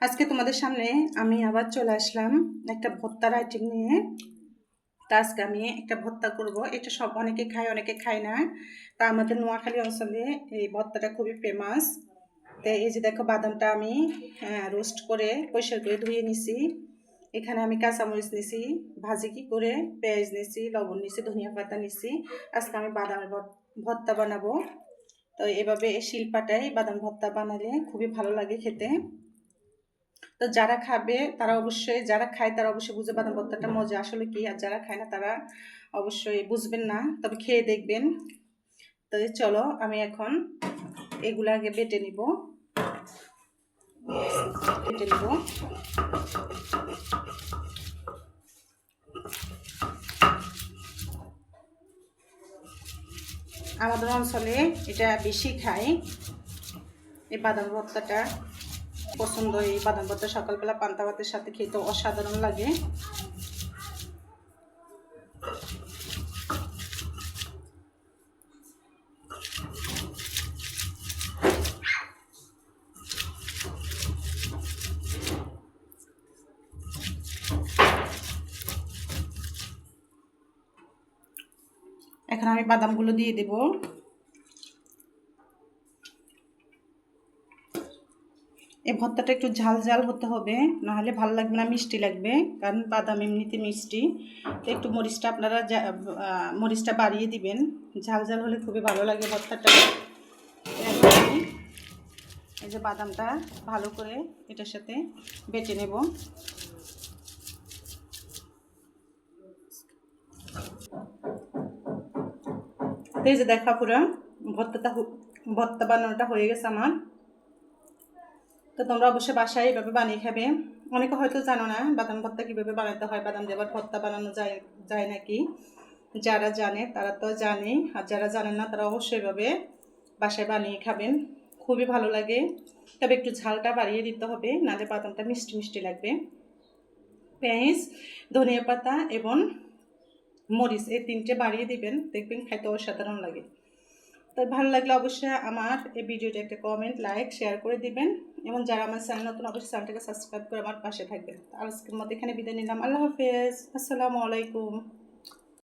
আজকে তোমাদের সামনে আমি আবার চলে আসলাম একটা ভর্তার আইটেম নিয়ে। তা আজকে আমি একটা ভর্তা করব। এটা সব অনেকে খায়, অনেকে খায় না। তা আমাদের নোয়াখালী অঞ্চলে এই ভর্তাটা খুবই ফেমাস। তো এই যে দেখো, বাদামটা আমি রোস্ট করে পরিষ্কার করে ধুয়ে নিছি। এখানে আমি কাঁচামরিচ নিছি, ভাজি কি করে, পেঁয়াজ নিছি, লবণ নিছি, ধনিয়া পাতা নিছি। আজকে আমি বাদামের ভর্তা বানাবো। তো এভাবে শিলপাটায় বাদাম ভর্তা বানালে খুবই ভালো লাগে খেতে। তো যারা খাবে তারা অবশ্যই, যারা খায় তারা অবশ্যই বুঝে বাদাম ভর্তাটা মজা আসলে কি, আর যারা খায় না তারা অবশ্যই বুঝবেন না, তবে খেয়ে দেখবেন। তো চলো আমি এখন এগুলো আগে বেটে নিব। আমাদের অঞ্চলে এটা বেশি খায়, এই বাদাম ভর্তাটা পছন্দ। এই বাদাম ভর্তা সকালবেলা পান্তা ভাতের সাথে খেতে অসাধারণ লাগে। এখন আমি বাদামগুলো দিয়ে দেব। এই ভর্তাটা একটু ঝাল ঝাল হতে হবে, নাহলে ভালো লাগবে না, মিষ্টি লাগবে, কারণ বাদাম এমনিতে মিষ্টি। তো একটু মরিচটা আপনারা মরিচটা বাড়িয়ে দিবেন, ঝাল ঝাল হলে খুবই ভালো লাগে ভর্তাটা। এই যে বাদামটা ভালো করে এটার সাথে বেটে নেব। এই যে দেখা, পুরো ভর্তা বানানোটা হয়ে গেছে আমার। তো তোমরা অবশ্যই বাসায় এভাবে বানিয়ে খাবে। অনেকে হয়তো জানো না বাদাম ভর্তা কীভাবে বানাতে হয়, বাদাম দিয়ে আবার ভর্তা বানানো যায় নাকি। যারা জানে তারা তো জানে, আর যারা জানেন না তারা অবশ্যই এভাবে বাসায় বানিয়ে খাবেন, খুবই ভালো লাগে। তবে একটু ঝালটা বাড়িয়ে দিতে হবে, নাহলে বাদামটা মিষ্টি মিষ্টি লাগবে। পেঁয়াজ, ধনিয়া পাতা এবং মরিচ এই তিনটে বাড়িয়ে দিবেন, দেখবেন খাইতে অসাধারণ লাগে। তো ভালো লাগলে অবশ্যই আমার এই ভিডিওটা একটা কমেন্ট, লাইক, শেয়ার করে দিবেন। এবং যারা আমার চ্যানেল নতুন, অবশ্যই চ্যানেলটাকে সাবস্ক্রাইব করে আমার পাশে থাকবেন। আজকের মতো এখানে বিদায় নিলাম। আল্লাহ হাফেজ, আসসালামু আলাইকুম।